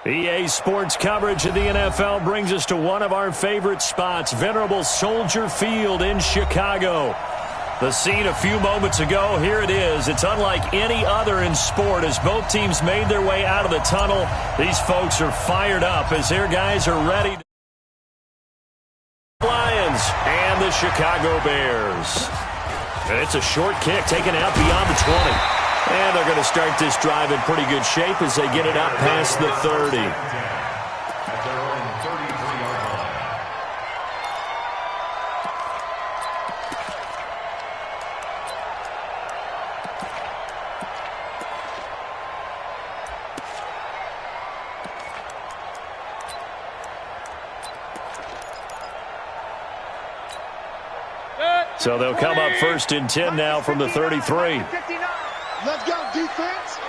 EA Sports coverage of the NFL brings us to one of our favorite spots, venerable Soldier Field in Chicago. The scene a few moments ago, here it is. It's unlike any other in sport as both teams made their way out of the tunnel. These folks are fired up as their guys are ready. Lions and the Chicago Bears. And it's a short kick taken out beyond the 20. And they're going to start this drive in pretty good shape as they get it up past the 30. So they'll come up first and 10 now from the 33. Let's go, defense.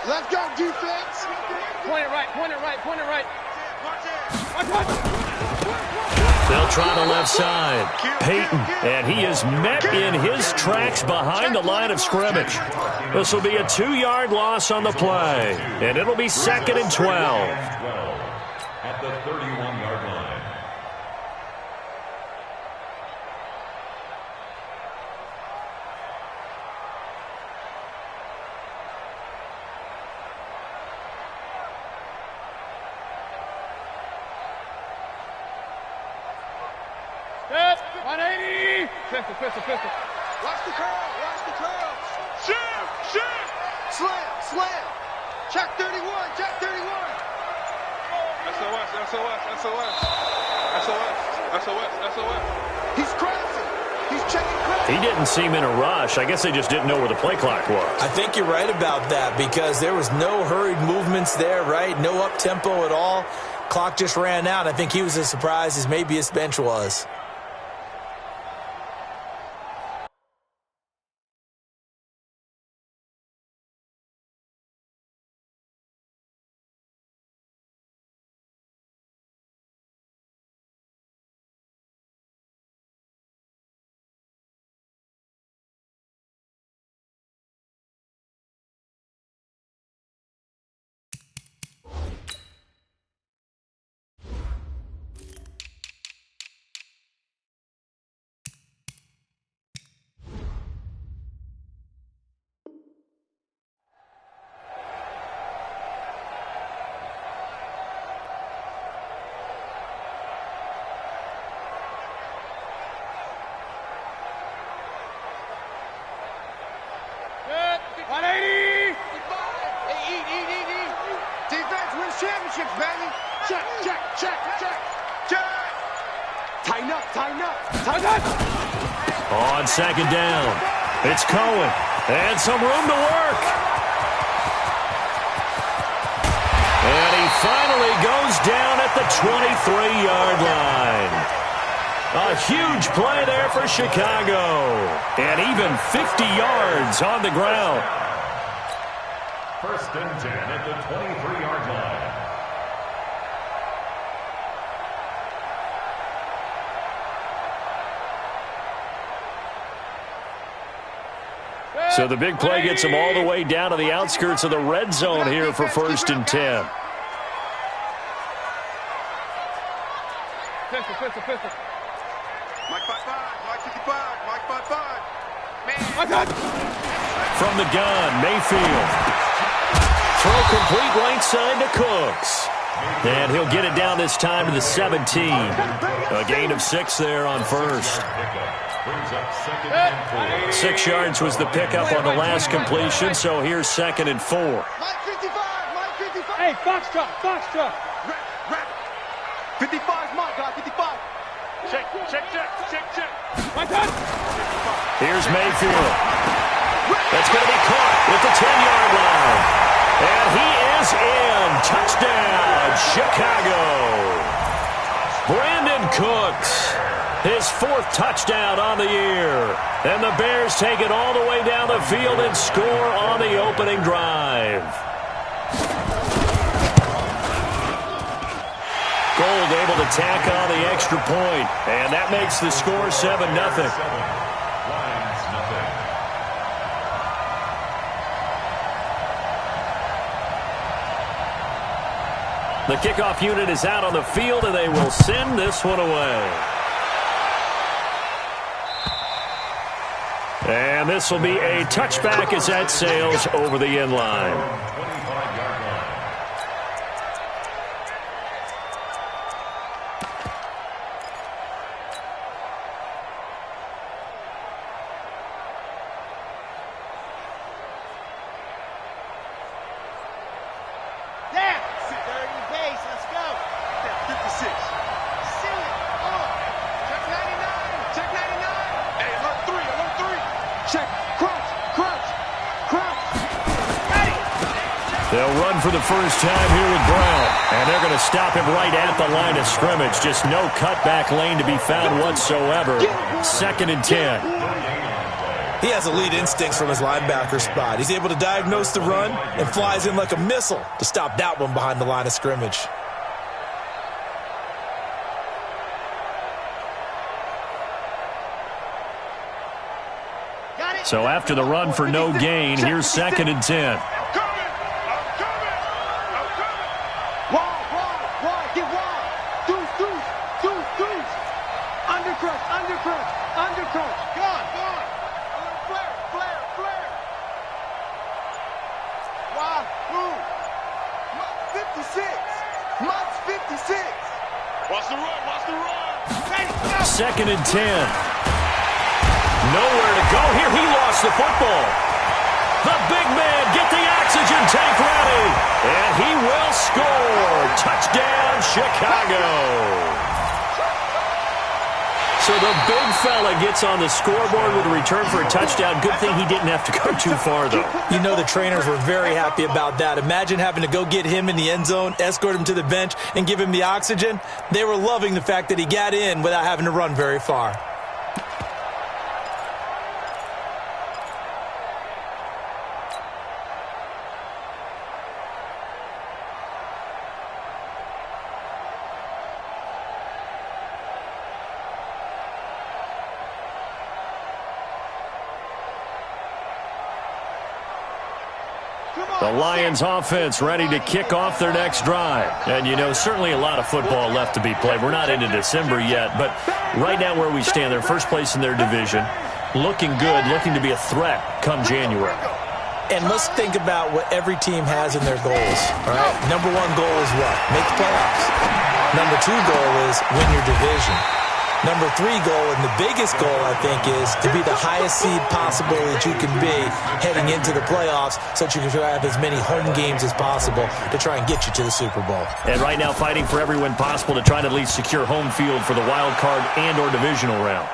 Let's go, defense. Point it right, point it right, point it right. They'll try the left side. Peyton, and he is met in his tracks behind the line of scrimmage. This will be a 2-yard loss on the play, and it'll be 2nd and 12. At the 31-yard line. Pistol. Watch the curl. Shoot. Slam. Check 31. SOS. He's crossing. He's checking crossing. He didn't seem in a rush. I guess they just didn't know where the play clock was. I think you're right about that because there was no hurried movements there, right? No up-tempo at all. Clock just ran out. I think he was as surprised as maybe his bench was. Defense wins championships, baby. Check. Tighten up. On 2nd down, it's Cohen, and some room to work. And he finally goes down at the 23-yard line. A huge play there for Chicago, and even 50 yards on the ground. 1st and 10 at the 23-yard line. So the big play gets them all the way down to the outskirts of the red zone here for 1st and 10. Pistol. Mike 55. Man. From the gun, Mayfield. Throw complete right side to Cooks. And he'll get it down this time to the 17. A gain of 6 there on first. 6 yards was the pickup on the last completion, so here's 2nd and 4. Mike 55. Hey, Foxtrot. Rap. 55's Mike, guy, 55. Check. My turn. Here's Mayfield. That's going to be caught with the 10-yard line. And he is in. Touchdown, Chicago. Brandon Cooks, his 4th touchdown on the year. And the Bears take it all the way down the field and score on the opening drive. Gold able to tack on the extra point, and that makes the score 7-0. The kickoff unit is out on the field, and they will send this one away. And this will be a touchback as that sails over the end line. They'll run for the first time here with Brown. And they're going to stop him right at the line of scrimmage. Just no cutback lane to be found whatsoever. 2nd and 10. He has elite instincts from his linebacker spot. He's able to diagnose the run and flies in like a missile to stop that one behind the line of scrimmage. So after the run for no gain, here's 2nd and 10. Second and 10. Nowhere to go here. He lost the football. The big man get the oxygen tank ready. And he will score. Touchdown, Chicago. So the big fella gets on the scoreboard with a return for a touchdown. Good thing he didn't have to go too far, though. You know the trainers were very happy about that. Imagine having to go get him in the end zone, escort him to the bench, and give him the oxygen. They were loving the fact that he got in without having to run very far. The Lions offense ready to kick off their next drive. And, you know, certainly a lot of football left to be played. We're not into December yet, but right now where we stand, they're first place in their division. Looking good, looking to be a threat come January. And let's think about what every team has in their goals, all right? Number 1 goal is what? Make the playoffs. Number 2 goal is win your division. Number 3 goal, and the biggest goal, I think, is to be the highest seed possible that you can be heading into the playoffs so that you can have as many home games as possible to try and get you to the Super Bowl. And right now fighting for every win possible to try to at least secure home field for the wild card and or divisional round.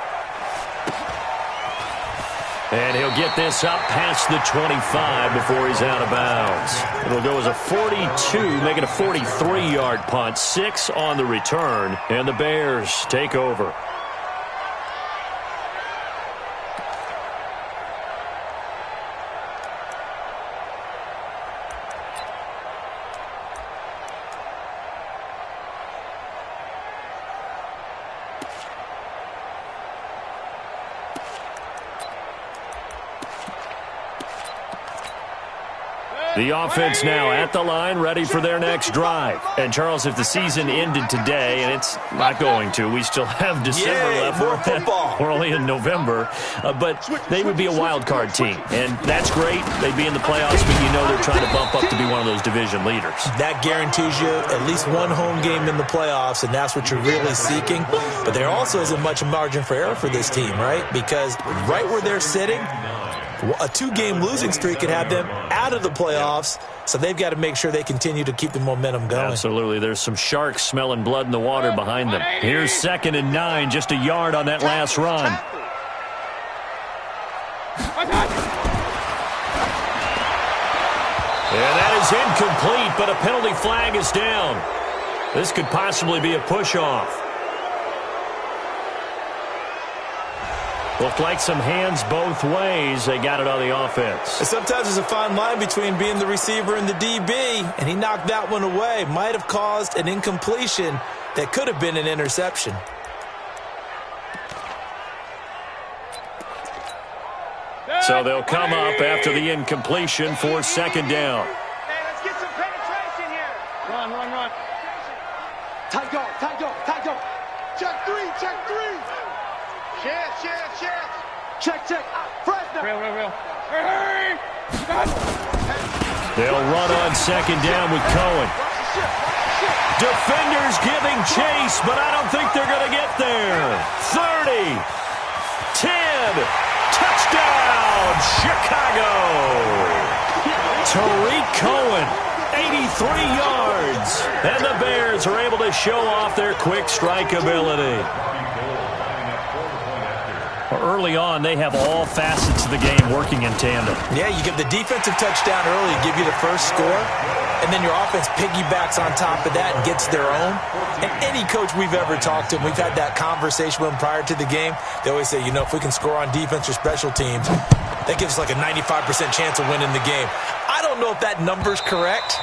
And he'll get this up past the 25 before he's out of bounds. It'll go as a 42, make it a 43-yard punt, 6 on the return, and the Bears take over. The offense now at the line, ready for their next drive. And, Charles, if the season ended today, and it's not going to, we still have December left. More football. We're only in November. But they would be a wild card team. And that's great. They'd be in the playoffs, but you know they're trying to bump up to be one of those division leaders. That guarantees you at least one home game in the playoffs, and that's what you're really seeking. But there also isn't much margin for error for this team, right? Because right where they're sitting, a 2-game losing streak could have them out of the playoffs, so they've got to make sure they continue to keep the momentum going. Absolutely. There's some sharks smelling blood in the water behind them. Here's 2nd and 9, just a yard on that last run. And that is incomplete, but a penalty flag is down. This could possibly be a push-off. Looked like some hands both ways. They got it on the offense. And sometimes there's a fine line between being the receiver and the DB, and he knocked that one away. Might have caused an incompletion that could have been an interception. So they'll come up after the incompletion for 2nd down. Hey, let's get some penetration here. Run, run, run. Real. Hey! They'll run on second down with Cohen. Defenders giving chase, but I don't think they're going to get there. 30, 10, touchdown, Chicago. Tariq Cohen, 83 yards. And the Bears are able to show off their quick strike ability. Early on, they have all facets of the game working in tandem. Yeah, you get the defensive touchdown early, give you the first score, and then your offense piggybacks on top of that and gets their own. And any coach we've ever talked to, and we've had that conversation with them prior to the game, they always say, if we can score on defense or special teams, that gives us like a 95% chance of winning the game. I don't know if that number's correct,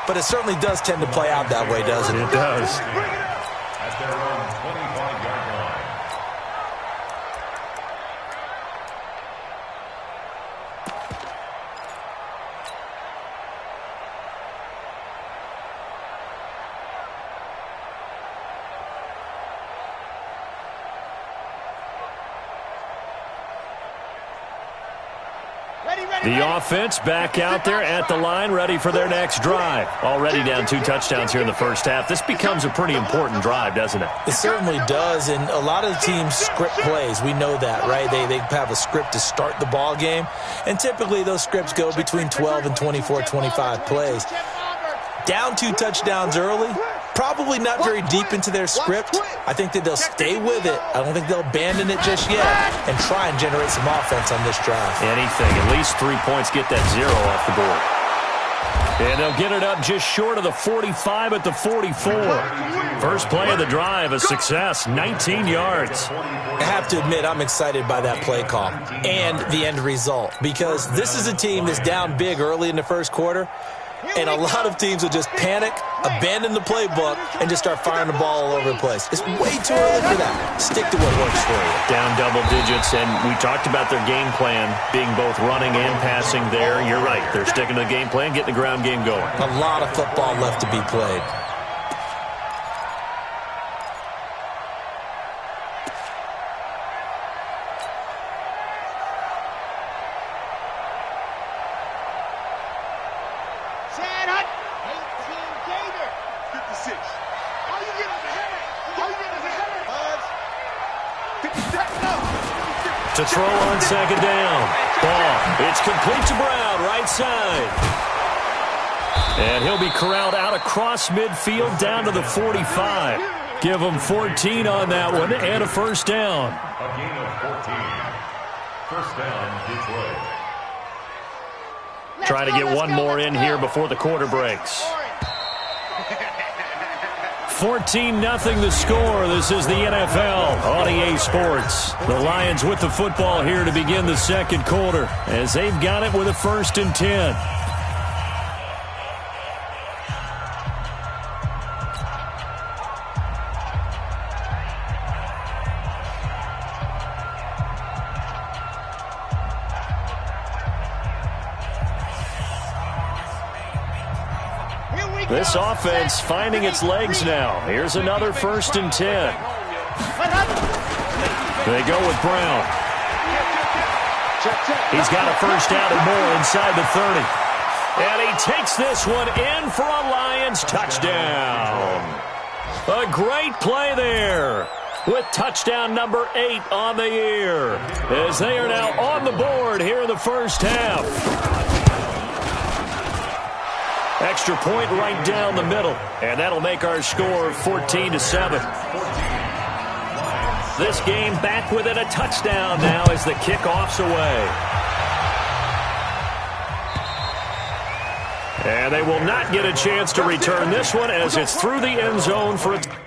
but it certainly does tend to play out that way, doesn't it? It does. At their own 25-yard line. The offense back out there at the line, ready for their next drive. Already down 2 touchdowns here in the first half. This becomes a pretty important drive, doesn't it? It certainly does, and a lot of the teams script plays. We know that, right? They have a script to start the ball game, and typically those scripts go between 12 and 24, 25 plays. Down 2 touchdowns early, probably not very deep into their script. I think that they'll stay with it. I don't think they'll abandon it just yet and try and generate some offense on this drive. Anything. At least 3 points, get that 0 off the board. And they'll get it up just short of the 45 at the 44. First play of the drive, a success, 19 yards. I have to admit, I'm excited by that play call and the end result, because this is a team that's down big early in the first quarter, and a lot of teams will just panic, abandon the playbook, and just start firing the ball all over the place. It's way too early for that. Stick to what works for you. Down double digits, and we talked about their game plan being both running and passing there. You're right. They're sticking to the game plan, getting the ground game going. A lot of football left to be played. To throw on second down. Ball. It's complete to Brown, right side. And he'll be corralled out across midfield down to the 45. Give him 14 on that one and a first down. A gain of 14. First down, Detroit. Try to get one more in here before the quarter breaks. 14-0 the score. This is the NFL on EA Sports. The Lions with the football here to begin the second quarter as they've got it with a 1st and 10. This offense finding its legs now. Here's another 1st and 10. They go with Brown. He's got a first down and more inside the 30. And he takes this one in for a Lions touchdown. A great play there with touchdown number 8 on the year as they are now on the board here in the first half. Extra point right down the middle, and that'll make our score 14-7. This game back within a touchdown now as the kickoff's away. And they will not get a chance to return this one as it's through the end zone for a touchback.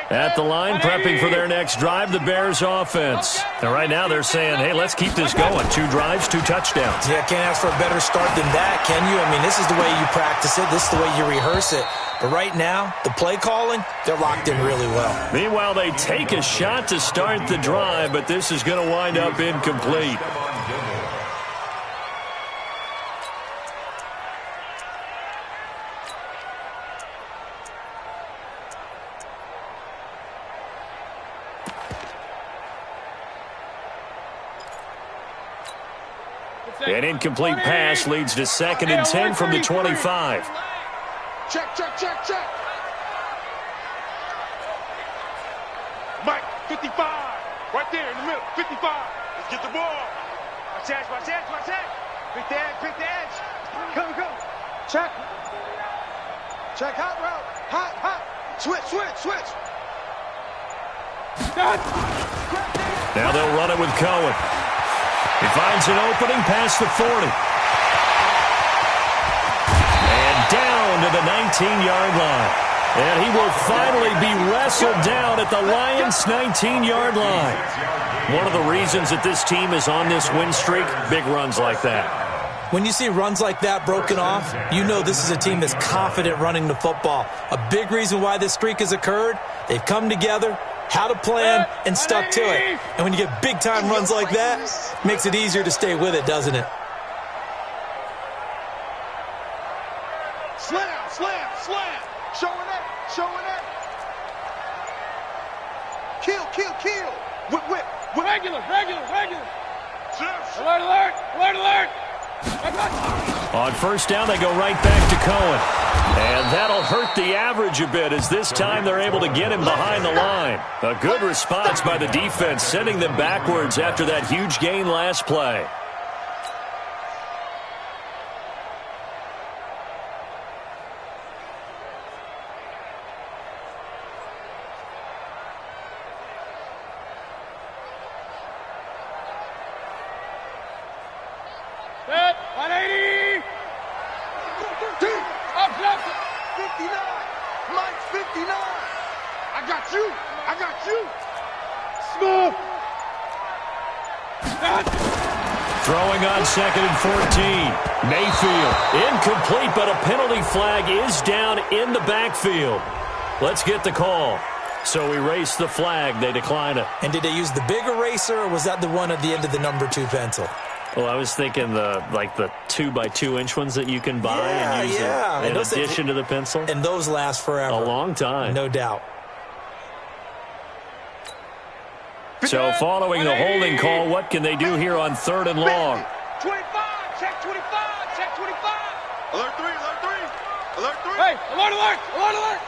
At the line, prepping for their next drive, the Bears offense. And right now they're saying, hey, let's keep this going. 2 drives, 2 touchdowns. Yeah, can't ask for a better start than that, can you? I mean, this is the way you practice it. This is the way you rehearse it. But right now, the play calling, they're locked in really well. Meanwhile, they take a shot to start the drive, but this is going to wind up incomplete. An incomplete pass leads to 2nd and 10 from the 25. Check, check, check, check. Mike, 55. Right there in the middle, 55. Let's get the ball. Watch edge, watch edge, watch edge. Pick the edge, pick the edge. Come, come. Check. Check, hot route. Hot, hot. Switch, switch, switch. Now they'll run it with Cohen. He finds an opening past the 40. And down to the 19-yard line. And he will finally be wrestled down at the Lions' 19-yard line. One of the reasons that this team is on this win streak, big runs like that. When you see runs like that broken off, you know this is a team that's confident running the football. A big reason why this streak has occurred, they've come together, had a plan, and stuck to it. And when you get big-time runs like that, it makes it easier to stay with it, doesn't it? Slam, slam, slam. Showing up, showing up. Kill, kill, kill. Whip, whip, whip. Regular, regular, regular. Alert, alert, alert, alert. On first down, they go right back to Cohen. And that'll hurt the average a bit as this time they're able to get him behind the line. A good response by the defense, sending them backwards after that huge gain last play. Set, 180. Up, up. 59. Mike's 59. I got you. I got you. Smooth. Throwing on 2nd and 14. Mayfield incomplete, but a penalty flag is down in the backfield. Let's get the call. So erase the flag. They decline it. And did they use the big eraser, or was that the one at the end of the number 2 pencil? Well, I was thinking the 2x2-inch ones that you can buy and use in addition to the pencil. And those last forever. A long time. No doubt. So following the holding call, what can they do here on 3rd and long? 25. Check 25. Check 25. Alert 3. Alert 3. Alert 3. Hey, alert, alert, alert, alert.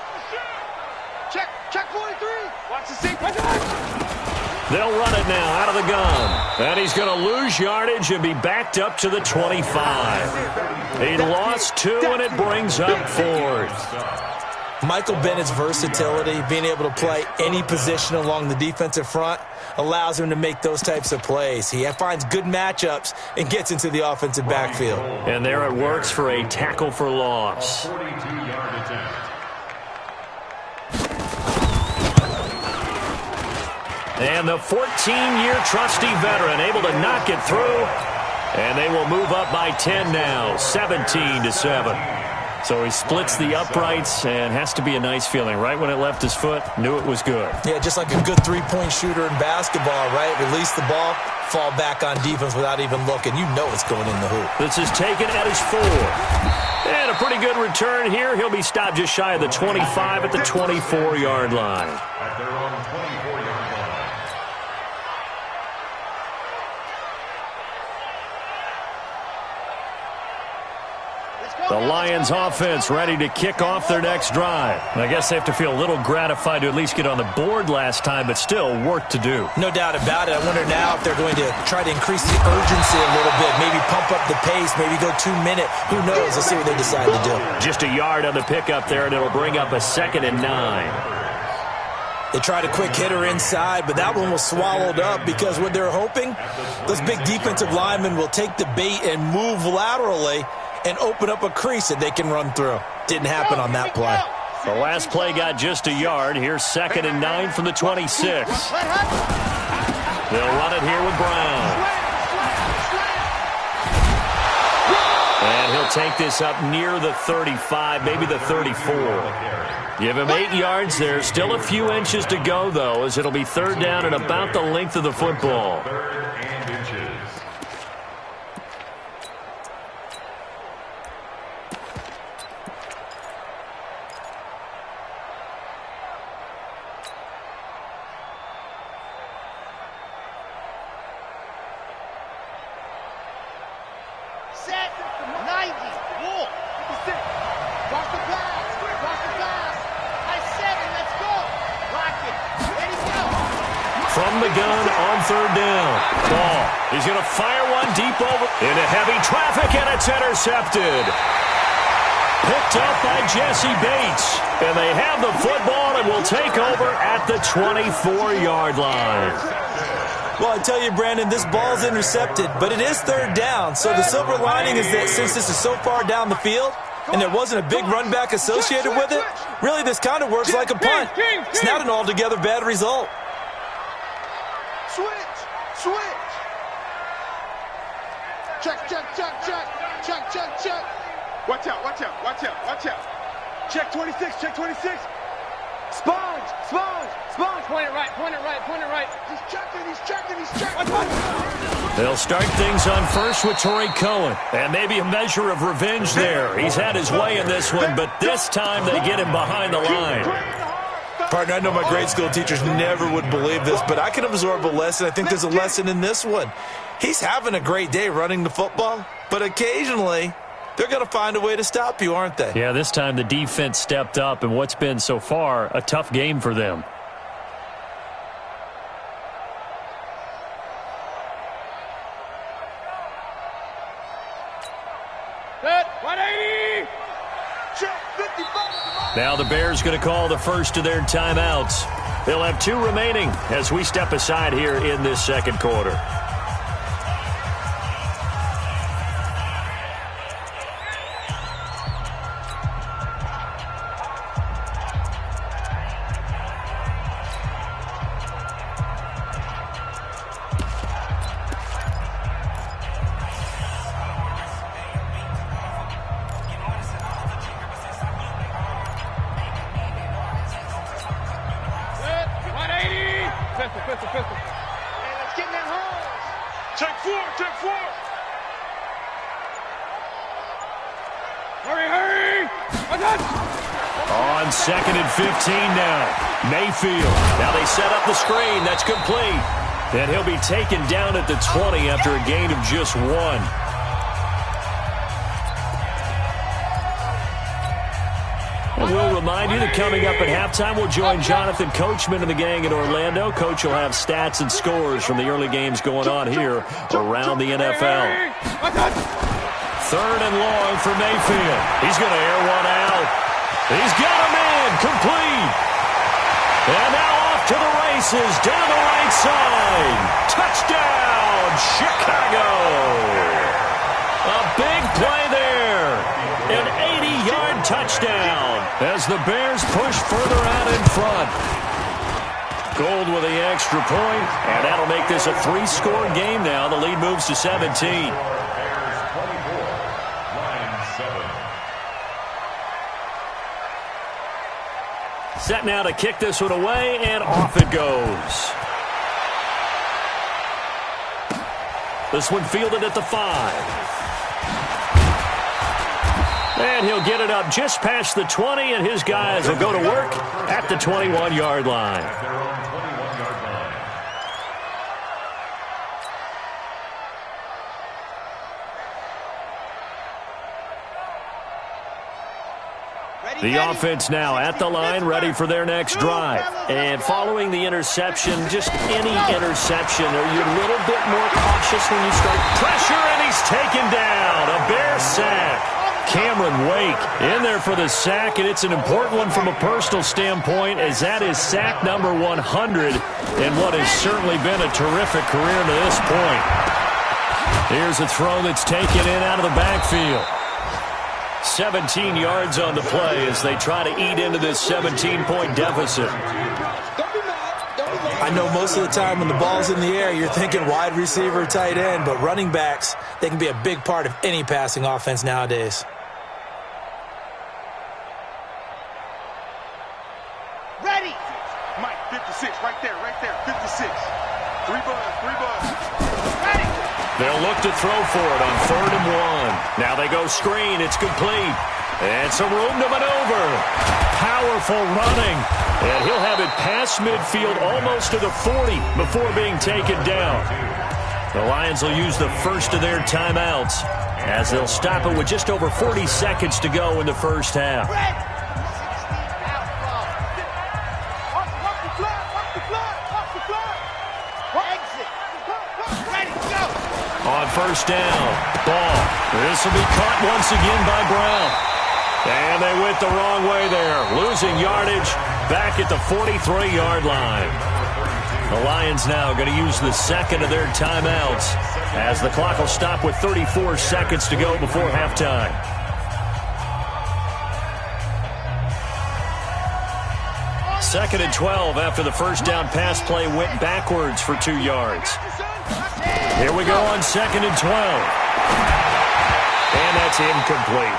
Check 43. Watch the sequence. They'll run it now out of the gun. And he's going to lose yardage and be backed up to the 25. He lost 2, and it brings up 4th. Michael Bennett's versatility, being able to play any position along the defensive front, allows him to make those types of plays. He finds good matchups and gets into the offensive backfield. And there it works for a tackle for loss. 42-yard attempt. And the 14-year trusty veteran able to knock it through. And they will move up by 10 now, 17-7. So he splits the uprights, and has to be a nice feeling. Right when it left his foot, knew it was good. Yeah, just like a good three-point shooter in basketball, right? Release the ball, fall back on defense without even looking. You know it's going in the hoop. This is taken at his 4. And a pretty good return here. He'll be stopped just shy of the 25 at the 24-yard line. At their own 24-yard line. The Lions offense ready to kick off their next drive. I guess they have to feel a little gratified to at least get on the board last time, but still work to do. No doubt about it. I wonder now if they're going to try to increase the urgency a little bit, maybe pump up the pace, maybe go 2-minute. Who knows? Let's see what they decide to do. Just a yard on the pickup there, and it'll bring up a 2nd and 9. They tried a quick hitter inside, but that one was swallowed up because what they're hoping, those big defensive linemen will take the bait and move laterally and open up a crease that they can run through. Didn't happen on that play. The last play got just a yard. Here's 2nd and 9 from the 26. They'll run it here with Brown. And he'll take this up near the 35, maybe the 34. Give him 8 yards there. Still a few inches to go, though, as it'll be 3rd down and about the length of the football. 3rd and inches. Set, 90, Wolf, 56. Watch the pass, I 7, let's go. Lock it, ready, go. From the gun on 3rd down. Ball. He's going to fire one deep over into heavy traffic, and it's intercepted. Picked up by Jesse Bates. And they have the football and will take over at the 24-yard line. Well, I tell you, Brandon, this ball's intercepted, but it is 3rd down. So the silver lining is that since this is so far down the field and there wasn't a big run back associated with it, really this kind of works like a punt. It's not an altogether bad result. Switch. Check. Watch out. Check 26. Sponge. Point it right. He's checking. They'll start things on first with Torrey Cohen. And maybe a measure of revenge there. He's had his way in this one, but this time they get him behind the line. Partner, I know my grade school teachers never would believe this, but I can absorb a lesson. I think there's a lesson in this one. He's having a great day running the football, but occasionally they're going to find a way to stop you, aren't they? Yeah, this time the defense stepped up in what's been so far a tough game for them. Set, 180. Check 55. Now the Bears going to call the first of their timeouts. They'll have 2 remaining as we step aside here in this 2nd quarter. Pistol. Hey, let's get in that hole. Check 4. Hurry. On 2nd and 15 now. Mayfield. Now they set up the screen. That's complete. And he'll be taken down at the 20 after a gain of just 1. And we'll remind you that coming up at halftime, we'll join Jonathan Coachman and the gang in Orlando. Coach will have stats and scores from the early games going on here around the NFL. 3rd and long for Mayfield. He's going to air one out. He's got him in, complete. And now off to the races, down the right side. Touchdown, Chicago. A big play there. An 80-yard touchdown as the Bears push further out in front. Gold with the extra point, and that'll make this a 3-score game now. The lead moves to 17. Bears 24, Lions 7. Set now to kick this one away, and off it goes. This one fielded at the 5. And he'll get it up just past the 20, and his guys will go to work at the 21-yard line. At their own 21-yard line. The offense now at the line, ready for their next drive. And following the interception, just any interception, are you a little bit more cautious when you start? Pressure, and he's taken down. A Bear sack. Cameron Wake in there for the sack, and it's an important one from a personal standpoint, as that is sack number 100 in what has certainly been a terrific career to this point. Here's a throw that's taken in out of the backfield. 17 yards on the play as they try to eat into this 17-point deficit. I know most of the time when the ball's in the air, you're thinking wide receiver, tight end, but running backs, they can be a big part of any passing offense nowadays. Ready! Mike, 56, right there, 56. Three buzz. Ready! They'll look to throw for it on 3rd and 1. Now they go screen. It's complete. And some room to maneuver. Powerful running. And he'll have it past midfield almost to the 40 before being taken down. The Lions will use the first of their timeouts as they'll stop it with just over 40 seconds to go in the first half. On first down, Ball. This will be caught once again by Brown. And they went the wrong way there, losing yardage back at the 43-yard line. The Lions now going to use the second of their timeouts as the clock will stop with 34 seconds to go before halftime. Second and 12 after the first down pass play went backwards for 2 yards. Here we go on 2nd and 12. And that's incomplete.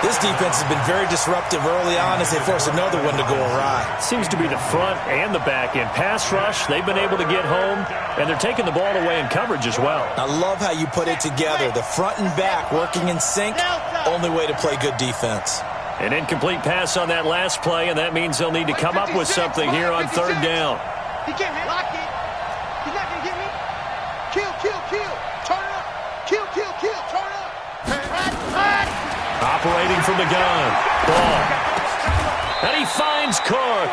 This defense has been very disruptive early on as they force another one to go awry. Seems to be the front and the back end. Pass rush, they've been able to get home, and they're taking the ball away in coverage as well. I love how you put it together. The front and back working in sync, only way to play good defense. An incomplete pass on that last play, and that means they'll need to come up with something here on 3rd down. He can't lock it. He's not going to get me. Kill. Turn it up. Kill. Turn it up. Operating from the gun. Ball. And he finds Cook.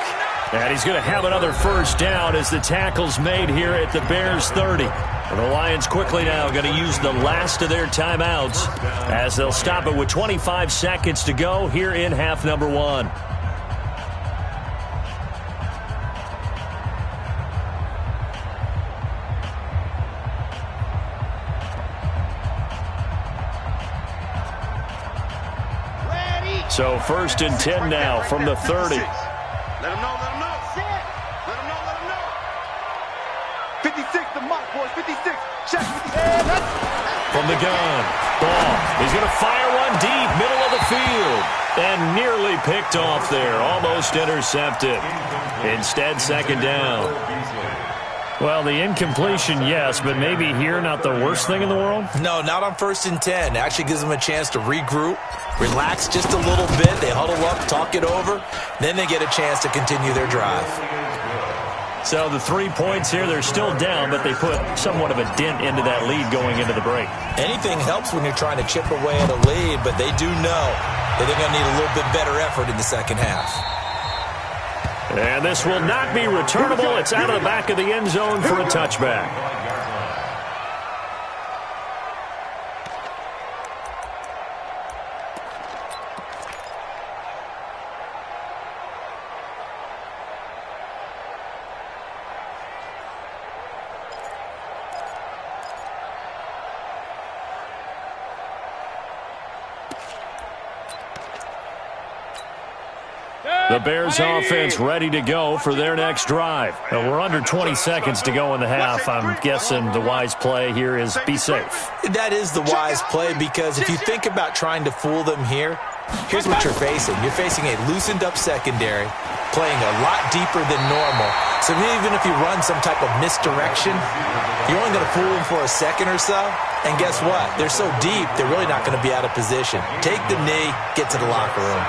And he's going to have another first down as the tackle's made here at the Bears 30. And the Lions quickly now going to use the last of their timeouts as they'll stop it with 25 seconds to go here in half number 1. So 1st and 10 now from the 30. Let him know. 56, the mark, boys. 56. Check 56. From the gun. Ball. He's going to fire one deep, middle of the field. And nearly picked off there. Almost intercepted. Instead, 2nd down. Well, the incompletion, yes, but maybe here not the worst thing in the world? No, not on 1st and 10. Actually gives them a chance to regroup, relax just a little bit. They huddle up, talk it over. Then they get a chance to continue their drive. So the 3 points here, they're still down, but they put somewhat of a dent into that lead going into the break. Anything helps when you're trying to chip away at a lead, but they do know that they're going to need a little bit better effort in the second half. And this will not be returnable. It's out of the back of the end zone for a touchback. The Bears offense ready to go for their next drive. We're under 20 seconds to go in the half. I'm guessing the wise play here is be safe. That is the wise play because if you think about trying to fool them here, here's what you're facing. You're facing a loosened up secondary, playing a lot deeper than normal. So even if you run some type of misdirection, you're only going to fool them for a second or so. And guess what? They're so deep, they're really not going to be out of position. Take the knee, get to the locker room.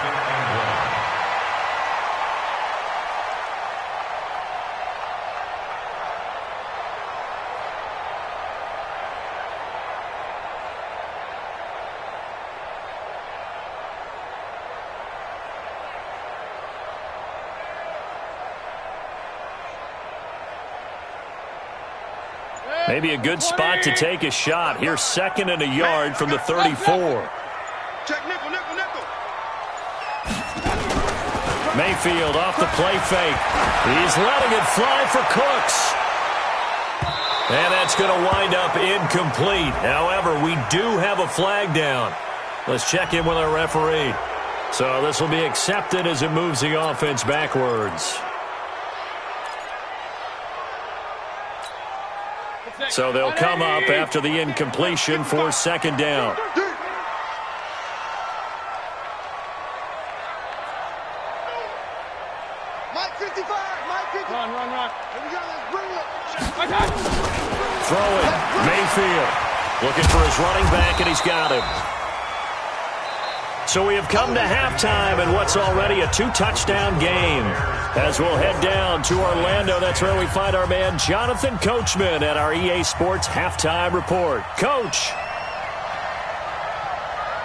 Maybe a good spot to take a shot. Here's 2nd and a yard from the 34. Check nickel. Mayfield off the play fake. He's letting it fly for Cooks. And that's going to wind up incomplete. However, we do have a flag down. Let's check in with our referee. So this will be accepted as it moves the offense backwards. So they'll come up after the incompletion for second down. Run. Throw it. Mayfield looking for his running back, and he's got him. So we have come to halftime in what's already a 2-touchdown game. As we'll head down to Orlando, that's where we find our man Jonathan Coachman at our EA Sports Halftime Report. Coach.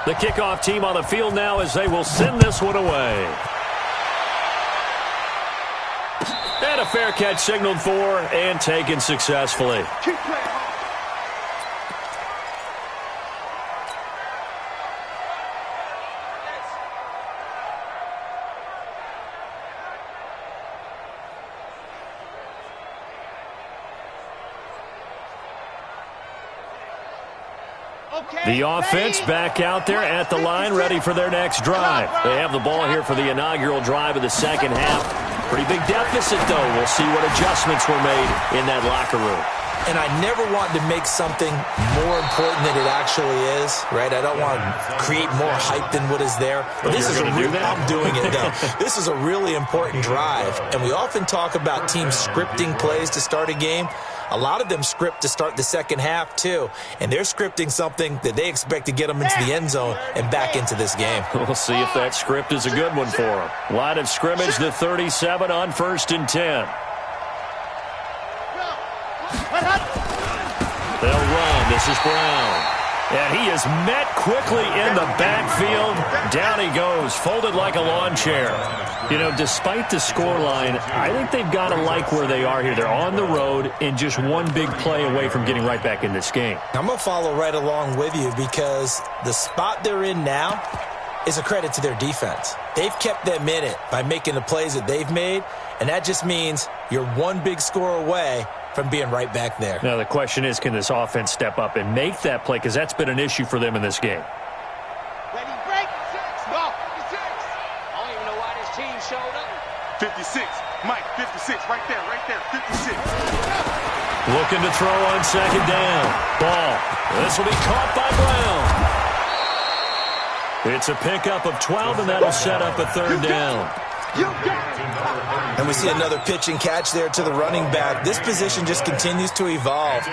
The kickoff team on the field now as they will send this one away. And a fair catch signaled for and taken successfully. The offense back out there at the line, ready for their next drive. They have the ball here for the inaugural drive of the second half. Pretty big deficit, though. We'll see what adjustments were made in that locker room. And I never want to make something more important than it actually is, right? I don't want to create more hype than what is there. But this is I'm doing it, though. This is a really important drive. And we often talk about teams scripting plays to start a game. A lot of them script to start the second half, too. And they're scripting something that they expect to get them into the end zone and back into this game. We'll see if that script is a good one for them. Line of scrimmage, the 37 on 1st and 10. They'll run. This is Brown. And he is met quickly in the backfield. Down he goes, folded like a lawn chair. You know, despite the scoreline, I think they've got to like where they are here. They're on the road and just one big play away from getting right back in this game. I'm going to follow right along with you because the spot they're in now is a credit to their defense. They've kept them in it by making the plays that they've made, and that just means you're one big score away from being right back there. Now, the question is, can this offense step up and make that play? Because that's been an issue for them in this game. Ready, break. 6. Go. 56. I don't even know why this team showed up. 56. Mike, 56. Right there. 56. Looking to throw on second down. Ball. This will be caught by Brown. It's a pickup of 12, and that'll set up a third down. And we see another pitch and catch there to the running back. This position just continues to evolve.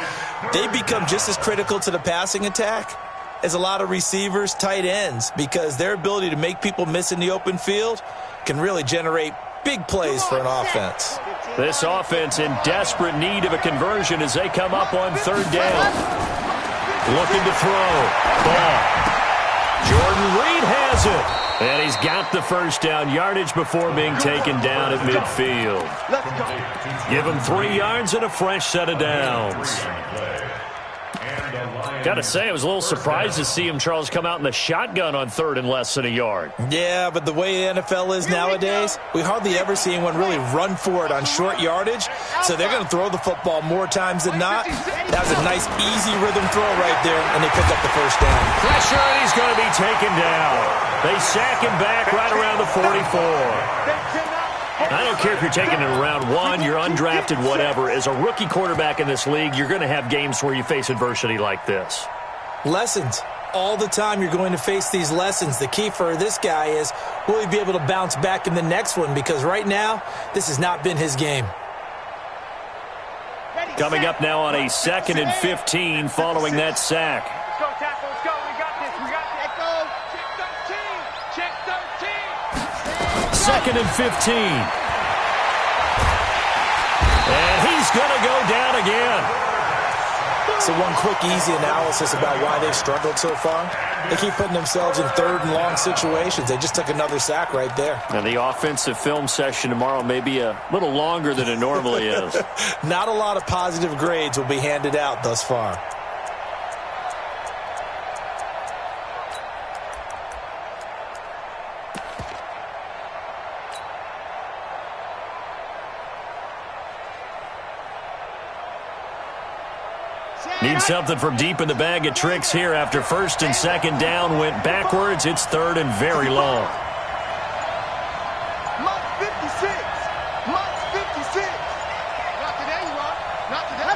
They become just as critical to the passing attack as a lot of receivers, tight ends, because their ability to make people miss in the open field can really generate big plays for an offense. This offense in desperate need of a conversion as they come up on third down. Looking to throw. Ball. Jordan Reed has it. And he's got the first down, yardage before being taken down at midfield. Give him 3 yards and a fresh set of downs. Got to say, I was a little surprised to see him, Charles, come out in the shotgun on third and less than a yard. Yeah, but the way the NFL is nowadays, we hardly ever see anyone really run for it on short yardage. So they're going to throw the football more times than not. That was a nice, easy rhythm throw right there, and they pick up the first down. Pressure, and he's going to be taken down. They sack him back right around the 44. I don't care if you're taking it in round 1, you're undrafted, whatever. As a rookie quarterback in this league, you're going to have games where you face adversity like this. Lessons. All the time you're going to face these lessons. The key for this guy is, will he be able to bounce back in the next one? Because right now, this has not been his game. Coming up now on a 2nd and 15 following that sack. Let's go, tackle. Let's go. We got this. Check 13. Check 13. 2nd and 15. And he's going to go down again. So one quick, easy analysis about why they've struggled so far. They keep putting themselves in third and long situations. They just took another sack right there. And the offensive film session tomorrow may be a little longer than it normally is. Not a lot of positive grades will be handed out thus far. Need something from deep in the bag of tricks here after first and second down went backwards. It's third and very long. Mark 56. Mark 56. Not today, you are. Not today.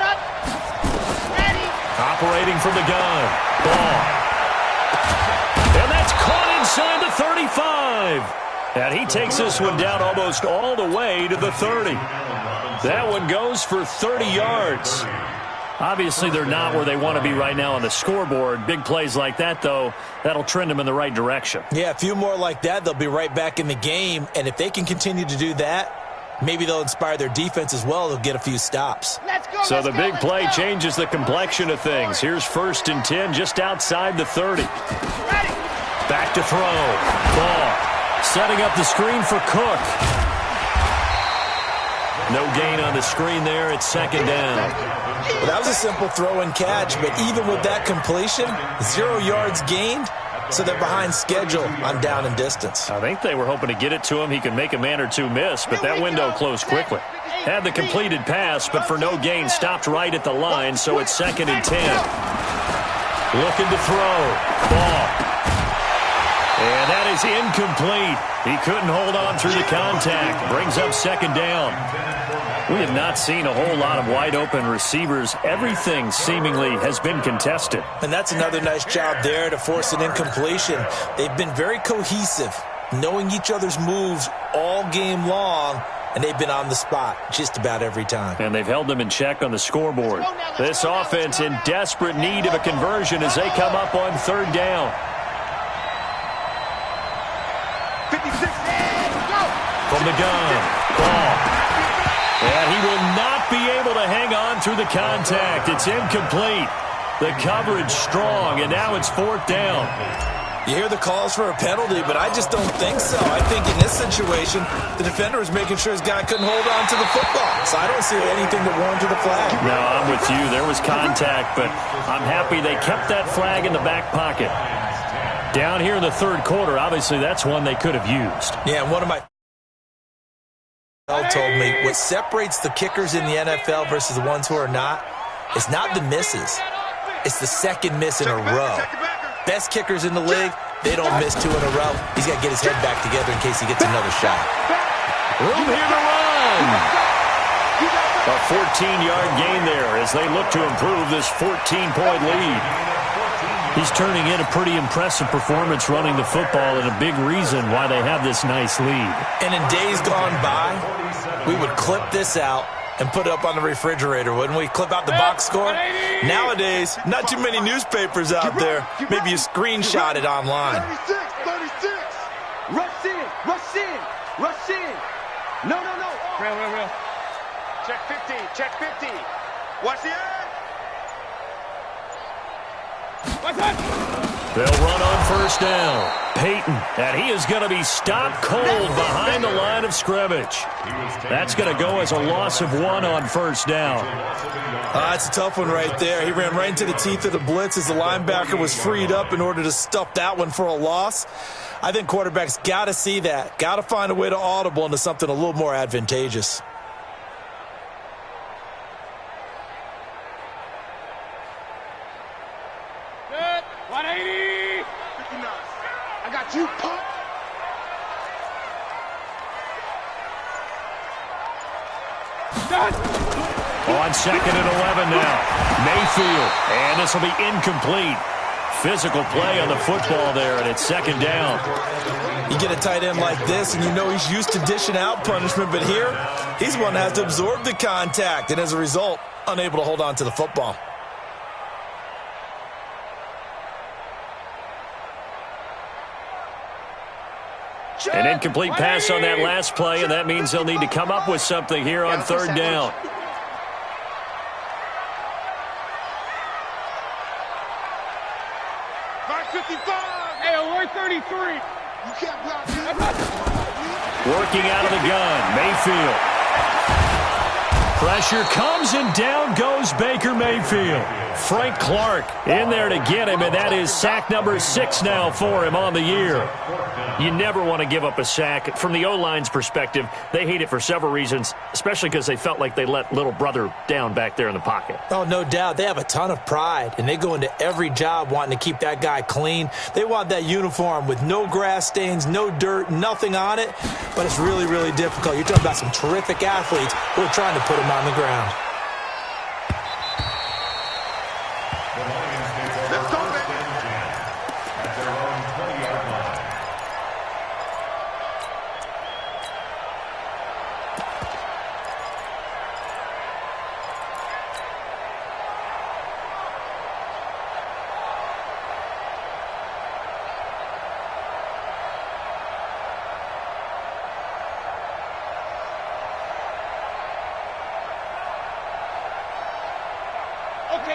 Ready. Operating from the gun. Ball. And that's caught inside the 35. And he takes this one down almost all the way to the 30. That one goes for 30 yards. Obviously, they're not where they want to be right now on the scoreboard. Big plays like that, though, that'll trend them in the right direction. Yeah, a few more like that, they'll be right back in the game. And if they can continue to do that, maybe they'll inspire their defense as well. They'll get a few stops. So the big play changes the complexion of things. Here's first and 10 just outside the 30. Back to throw. Ball. Setting up the screen for Cook. No gain on the screen there. It's second down. Well, that was a simple throw and catch, but even with that completion, 0 yards gained, so they're behind schedule on down and distance. I think they were hoping to get it to him. He could make a man or two miss, but that window closed quickly. Had the completed pass, but for no gain, stopped right at the line, so it's second and 10. Looking to throw. Ball. And that is incomplete. He couldn't hold on through the contact. Brings up second down. We have not seen a whole lot of wide-open receivers. Everything seemingly has been contested. And that's another nice job there to force an incompletion. They've been very cohesive, knowing each other's moves all game long, and they've been on the spot just about every time. And they've held them in check on the scoreboard. This offense in desperate need of a conversion as they come up on third down. 56. From the gun. Ball. And he will not be able to hang on through the contact. It's incomplete. The coverage strong, and now it's fourth down. You hear the calls for a penalty, but I just don't think so. I think in this situation, the defender was making sure his guy couldn't hold on to the football. So I don't see anything that warranted a flag. No, I'm with you. There was contact, but I'm happy they kept that flag in the back pocket. Down here in the third quarter, obviously that's one they could have used. Yeah, and one of my told me what separates the kickers in the NFL versus the ones who are not is not the misses. It's the second miss in a row. Best kickers in the league, they don't miss two in a row. He's got to get his head back together in case he gets another shot. Room here to run. A 14-yard gain there as they look to improve this 14-point lead. He's turning in a pretty impressive performance running the football, and a big reason why they have this nice lead. And in days gone by, we would clip this out and put it up on the refrigerator, wouldn't we? Clip out the box score. Nowadays, not too many newspapers out there. Maybe you screenshot it online. 36. Rush in. Rush in. Rush in. No. Real. Check 50. Check 50. Watch the end. They'll run on first down. Peyton, and he is going to be stopped cold behind the line of scrimmage. That's going to go as a loss of 1 on first down. That's a tough one right there. He ran right into the teeth of the blitz as the linebacker was freed up in order to stuff that one for a loss. I think quarterbacks got to see that. Got to find a way to audible into something a little more advantageous. You punk. On second and 11 now. Mayfield. And this will be incomplete. Physical play on the football there, and it's second down. You get a tight end like this, and you know he's used to dishing out punishment, but here, he's the one that has to absorb the contact, and as a result, unable to hold on to the football. An incomplete pass on that last play, and that means they'll need to come up with something here on third down. Hey, 133. You can't block him. Working out of the gun, Mayfield. Pressure comes, and down goes Baker Mayfield. Frank Clark in there to get him, and that is sack number 6 now for him on the year. You never want to give up a sack. From the O-line's perspective, they hate it for several reasons, especially because they felt like they let little brother down back there in the pocket. Oh, no doubt. They have a ton of pride, and they go into every job wanting to keep that guy clean. They want that uniform with no grass stains, no dirt, nothing on it, but it's really, really difficult. You're talking about some terrific athletes who are trying to put him on the ground.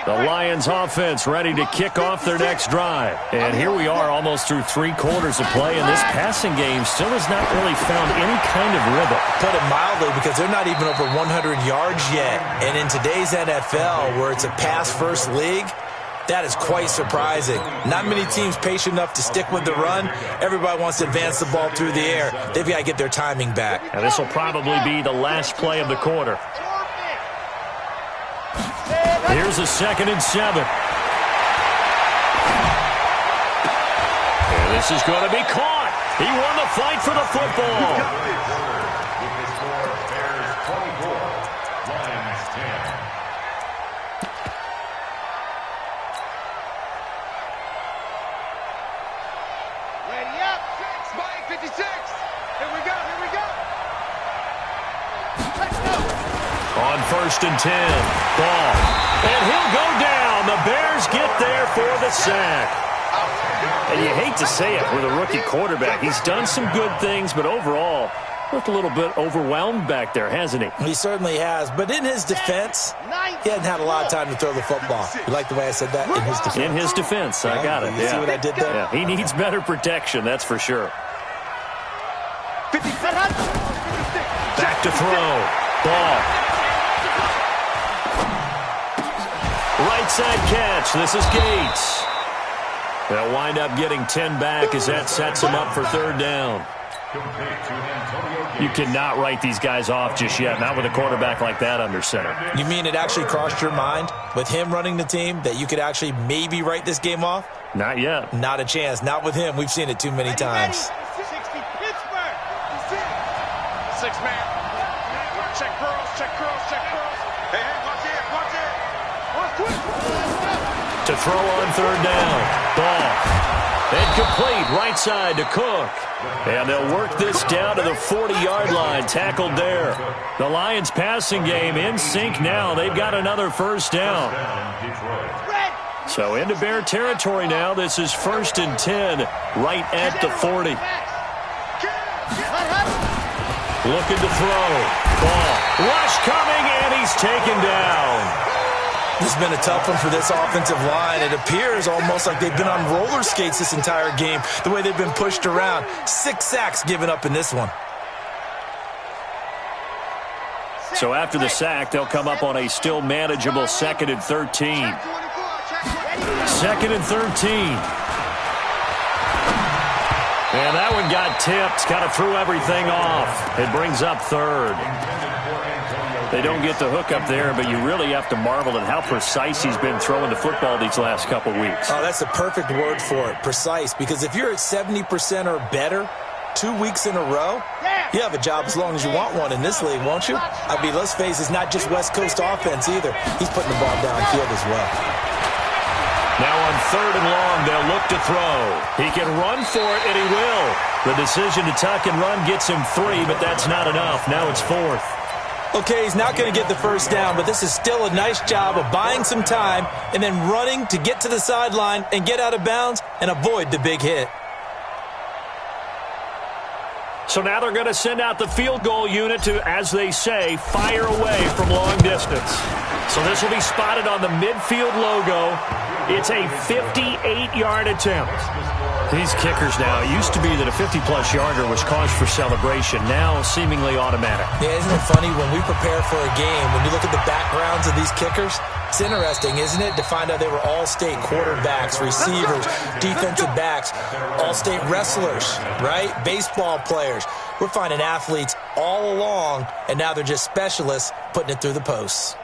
The Lions offense ready to kick off their next drive. And here we are almost through 3 quarters of play, and this passing game still has not really found any kind of rhythm. Put it mildly, because they're not even over 100 yards yet. And in today's NFL, where it's a pass-first league, that is quite surprising. Not many teams patient enough to stick with the run. Everybody wants to advance the ball through the air. They've got to get their timing back. And this will probably be the last play of the quarter. Here's a 2nd and 7. And this is going to be caught. He won the fight for the football. Ready up, Spike 56. Here we go, here we go. Let's go. On 1st and 10, ball. And he'll go down. The Bears get there for the sack. And you hate to say it with a rookie quarterback. He's done some good things, but overall, looked a little bit overwhelmed back there, hasn't he? He certainly has. But in his defense, he hadn't had a lot of time to throw the football. You like the way I said that? In his defense. In his defense. I got it. You see what I did there? Yeah, he needs better protection, that's for sure. 50. Back to throw. Ball. Right side catch. This is Gates. They'll wind up getting 10 back as that sets him up for 3rd down. You cannot write these guys off just yet, not with a quarterback like that under center. You mean it actually crossed your mind with him running the team that you could actually maybe write this game off? Not yet. Not a chance. Not with him. We've seen it too many times. 60 Pittsburgh. 6-man. Check curls, check curls, check curls. Hey, watch it, watch it. To throw on 3rd down. Ball. Incomplete. Right side to Cook. And they'll work this down to the 40-yard line. Tackled there. The Lions passing game in sync now. They've got another 1st down. So into Bear territory now. This is 1st and 10 right at the 40. Looking to throw. Ball. Rush coming, and he's taken down. This has been a tough one for this offensive line. It appears almost like they've been on roller skates this entire game, the way they've been pushed around. 6 sacks given up in this one. So after the sack, they'll come up on a still manageable 2nd and 13. 2nd and 13. And that one got tipped. Kind of threw everything off. It brings up 3rd. They don't get the hook up there, but you really have to marvel at how precise he's been throwing the football these last couple weeks. Oh, that's the perfect word for it, precise. Because if you're at 70% or better 2 weeks in a row, you have a job as long as you want one in this league, won't you? I mean, let's face it, it's not just West Coast offense either. He's putting the ball downfield as well. Now on 3rd and long, they'll look to throw. He can run for it, and he will. The decision to tuck and run gets him 3, but that's not enough. Now it's 4th. Okay, he's not going to get the 1st down, but this is still a nice job of buying some time and then running to get to the sideline and get out of bounds and avoid the big hit. So now they're going to send out the field goal unit to, as they say, fire away from long distance. So this will be spotted on the midfield logo. It's a 58-yard attempt. These kickers now, it used to be that a 50-plus yarder was cause for celebration, now seemingly automatic. Yeah, isn't it funny when we prepare for a game, when you look at the backgrounds of these kickers, It's interesting, isn't it, to find out they were all-state quarterbacks, receivers, defensive backs, all-state wrestlers, right? Baseball players. We're finding athletes all along, and now they're just specialists putting it through the posts.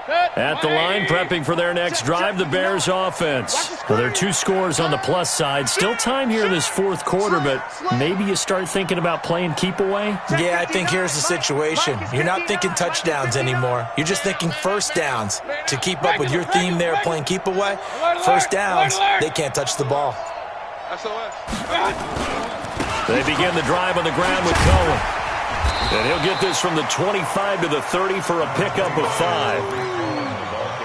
At the line, prepping for their next drive, the Bears offense. Well, there are 2 scores on the plus side. Still time here in this fourth quarter, but maybe you start thinking about playing keep away? Yeah, I think here's the situation. You're not thinking touchdowns anymore. You're just thinking first downs. To keep up with your theme there, playing keep away, first downs, they can't touch the ball. They begin the drive on the ground with Cohen. And he'll get this from the 25 to the 30 for a pickup of 5.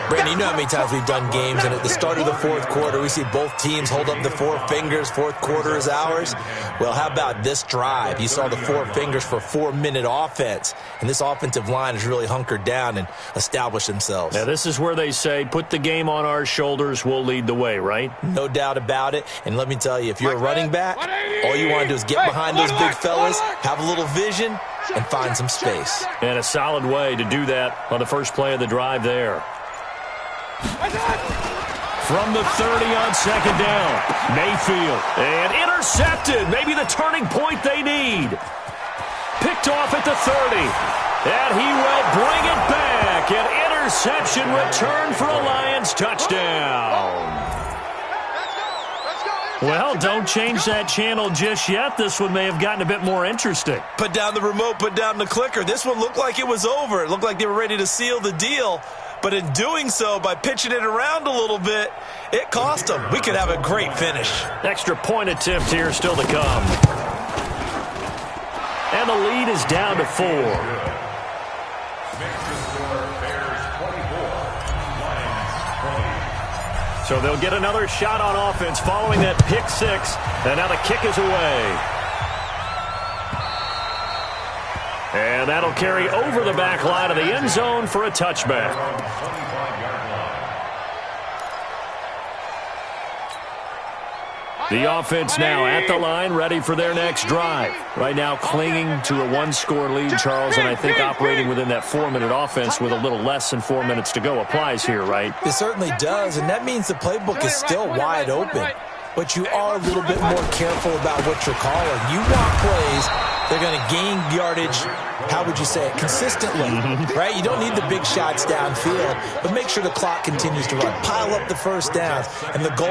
Brandon, you know how many times we've done games, and at the start of the fourth quarter, we see both teams hold up the 4 fingers, fourth quarter is ours. Well, how about this drive? You saw the 4 fingers for 4-minute offense, and this offensive line has really hunkered down and established themselves. Now, this is where they say, put the game on our shoulders, we'll lead the way, right? No doubt about it, and let me tell you, if you're a running back, all you want to do is get behind those big fellas, have a little vision, and find some space. And a solid way to do that on the first play of the drive there. From the 30 on second down, Mayfield. And intercepted. Maybe the turning point they need. Picked off at the 30. And he will bring it back. An interception return for a Lions touchdown. Well, don't change that channel just yet. This one may have gotten a bit more interesting. Put down the remote, put down the clicker. This one looked like it was over. It looked like they were ready to seal the deal. But in doing so, by pitching it around a little bit, it cost them. We could have a great finish. Extra point attempt here still to come. And the lead is down to 4. So they'll get another shot on offense following that pick 6. And now the kick is away. And that'll carry over the back line of the end zone for a touchback. The offense now at the line, ready for their next drive. Right now clinging to a 1-score lead, Charles, and I think operating within that 4-minute offense with a little less than 4 minutes to go applies here, right? It certainly does, and that means the playbook is still wide open. But you are a little bit more careful about what you're calling. You want plays, they're going to gain yardage, how would you say it, consistently, right? You don't need the big shots downfield, but make sure the clock continues to run. Pile up the first downs. And the goal,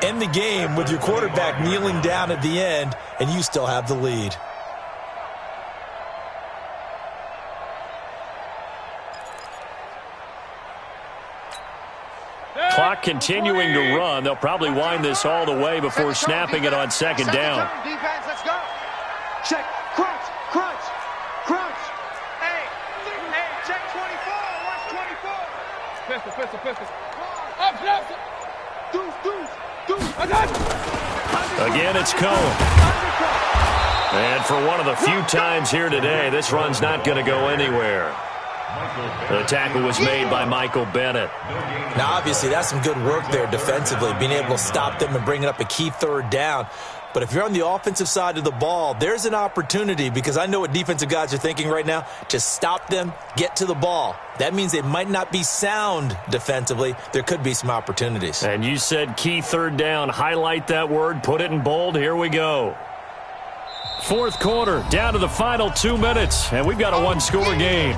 end the game with your quarterback kneeling down at the end, and you still have the lead. Clock continuing to run. They'll probably wind this all the way before snapping it on second down. Defense, let's go. Check. Crunch. Crunch. Crunch. Hey, check 24. Watch 24. Pistol. Up. Deuce. Again, it's Cohen. And for one of the few times here today, this run's not going to go anywhere. The tackle was made by Michael Bennett. Now, obviously, that's some good work there defensively, being able to stop them and bring up a key third down. But if you're on the offensive side of the ball, there's an opportunity, because I know what defensive guys are thinking right now. Just stop them, get to the ball. That means they might not be sound defensively. There could be some opportunities. And you said key third down. Highlight that word, put it in bold. Here we go. Fourth quarter, down to the final 2 minutes, and we've got a 1-score game.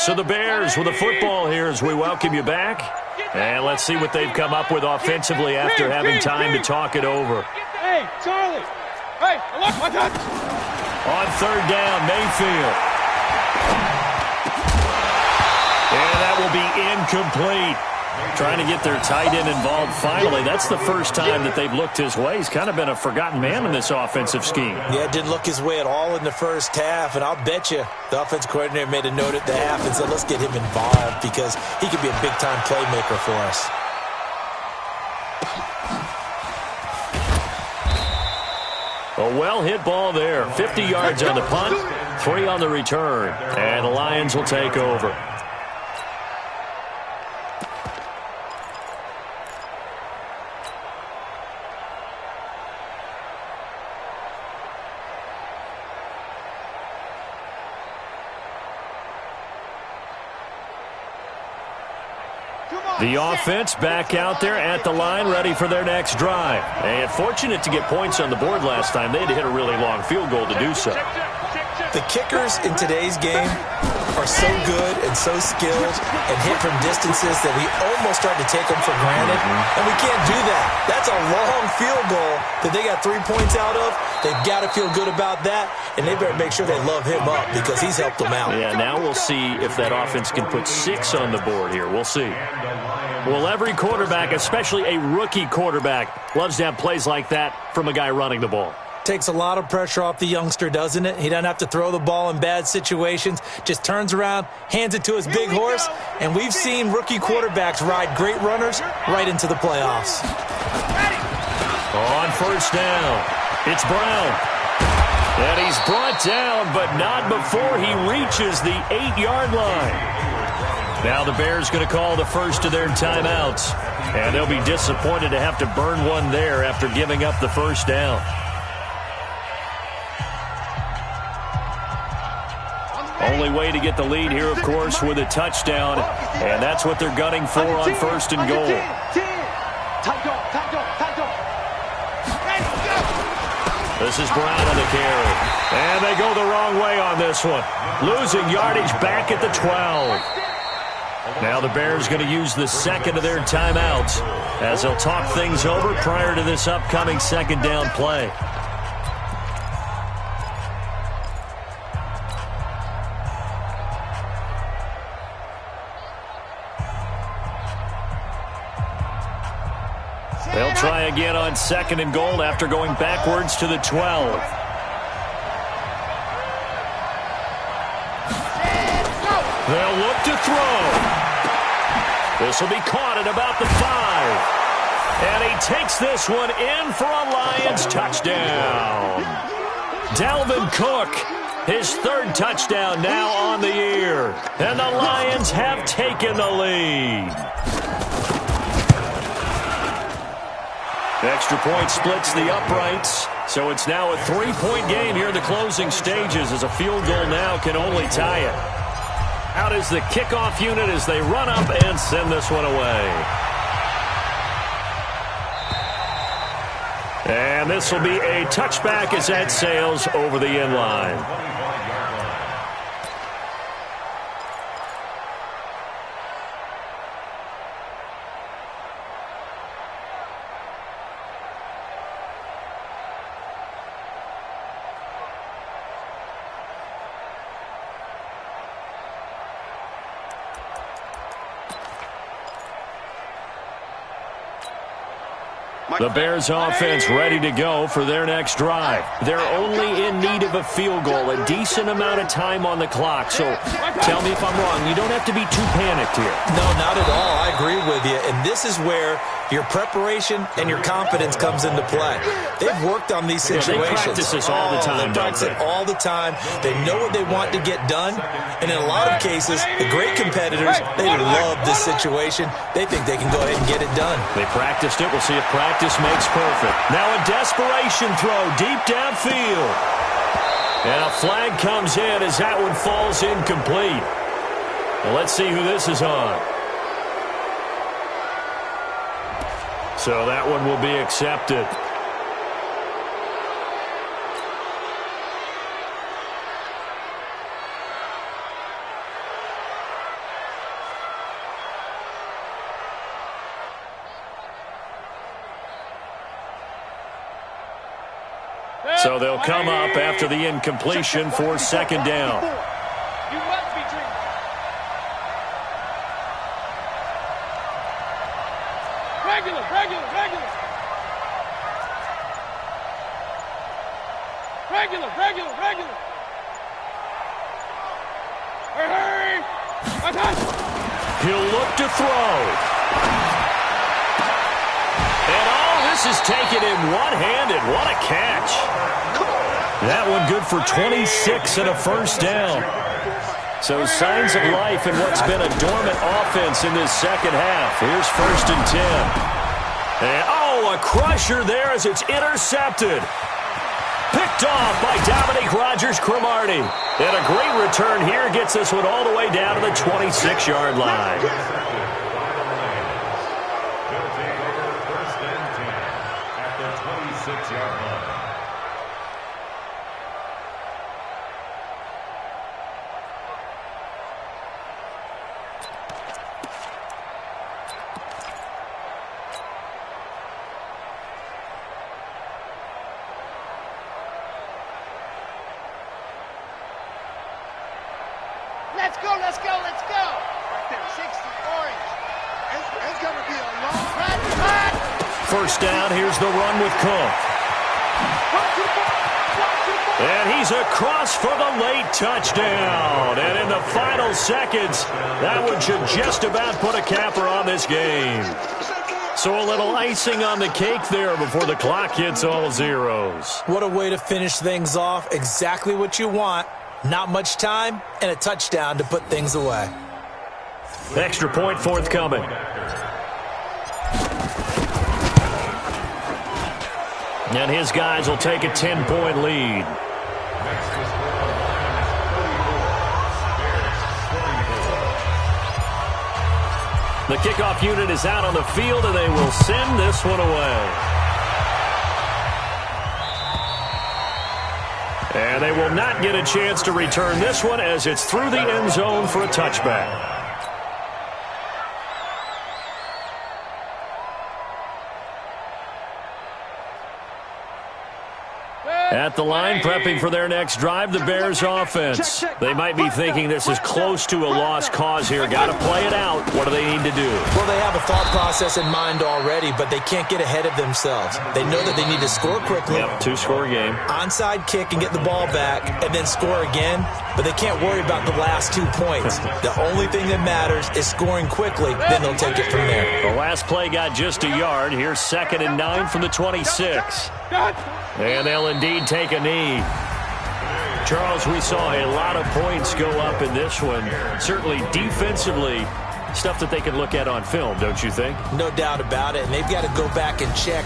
So the Bears with the football here as we welcome you back. And let's see what they've come up with offensively after having time to talk it over. Hey, Charlie. Hey, watch out. On third down, Mayfield. And that will be incomplete. Trying to get their tight end involved finally. That's the first time that they've looked his way. He's kind of been a forgotten man in this offensive scheme. Yeah, didn't look his way at all in the first half, and I'll bet you the offense coordinator made a note at the half and said, let's get him involved because he could be a big-time playmaker for us. A well-hit ball there. 50 yards on the punt, 3 on the return, and the Lions will take over. The offense back out there at the line, ready for their next drive. And fortunate to get points on the board last time. They had to hit a really long field goal to do so. The kickers in today's game are so good and so skilled and hit from distances that we almost start to take them for granted. And we can't do that. That's a long field goal that they got 3 points out of. They've got to feel good about that, and they better make sure they love him up because he's helped them out. Yeah, now we'll see if that offense can put 6 on the board here. We'll see. Well, every quarterback, especially a rookie quarterback, loves to have plays like that from a guy running the ball. Takes a lot of pressure off the youngster, doesn't it? He doesn't have to throw the ball in bad situations. Just turns around, hands it to his big horse, and we've seen rookie quarterbacks ride great runners right into the playoffs. On first down, it's Brown. And he's brought down, but not before he reaches the 8-yard line. Now the Bears going to call the first of their timeouts, and they'll be disappointed to have to burn one there after giving up the first down. Only way to get the lead here, of course, with a touchdown, and that's what they're gunning for on first and goal. This is Brown on the carry, and they go the wrong way on this one, losing yardage back at the 12. Now the Bears going to use the second of their timeouts as they'll talk things over prior to this upcoming second down play. They'll try again on second and goal after going backwards to the 12. They'll look to throw. This will be caught at about the 5. And he takes this one in for a Lions touchdown. Dalvin Cook, his 3rd touchdown now on the year. And the Lions have taken the lead. Extra point splits the uprights, so it's now a 3-point game here in the closing stages as a field goal now can only tie it. Out is the kickoff unit as they run up and send this one away. And this will be a touchback as that sails over the end line. The Bears offense ready to go for their next drive. They're only in need of a field goal, a decent amount of time on the clock. So tell me if I'm wrong. You don't have to be too panicked here. No, not at all. I agree with you. And this is where your preparation and your confidence comes into play. They've worked on these situations. They practice this all the time, They practice it all the time. They know what they want to get done. And in a lot of cases, the great competitors, they love this situation. They think they can go ahead and get it done. They practiced it. We'll see if practice makes perfect. Now a desperation throw deep downfield. And a flag comes in as that one falls incomplete. Well, let's see who this is on. So that one will be accepted. So they'll come up after the incompletion for second down. Regular. Hurry. He'll look to throw. And all this is taken in one-handed. What a catch. That one good for 26 and a first down. So signs of life in what's been a dormant offense in this second half. Here's 1st and 10. And, a crusher there as it's intercepted. Picked off by Dominique Rodgers-Cromartie. And a great return here gets this one all the way down to the 26-yard line. They'll take over 1st and 10 at the 26-yard line. Let's go. Right there, 60, orange. It's going to be a long run. First down, here's the run with Cook. And he's across for the late touchdown. And in the final seconds, that one should just about put a capper on this game. So a little icing on the cake there before the clock hits all zeros. What a way to finish things off. Exactly what you want. Not much time and a touchdown to put things away. Extra point forthcoming. And his guys will take a 10-point lead. The kickoff unit is out on the field, and they will send this one away. And they will not get a chance to return this one as it's through the end zone for a touchback. At the line, prepping for their next drive, the Bears offense. They might be thinking this is close to a lost cause here. Got to play it out. What do they need to do? Well, they have a thought process in mind already, but they can't get ahead of themselves. They know that they need to score quickly. Yep, 2-score game. Onside kick and get the ball back and then score again, but they can't worry about the last 2 points. The only thing that matters is scoring quickly, then they'll take it from there. The last play got just a yard. Here's 2nd and 9 from the 26. And they'll indeed take a knee. Charles, we saw a lot of points go up in this one. Certainly defensively, stuff that they can look at on film, don't you think? No doubt about it, and they've got to go back and check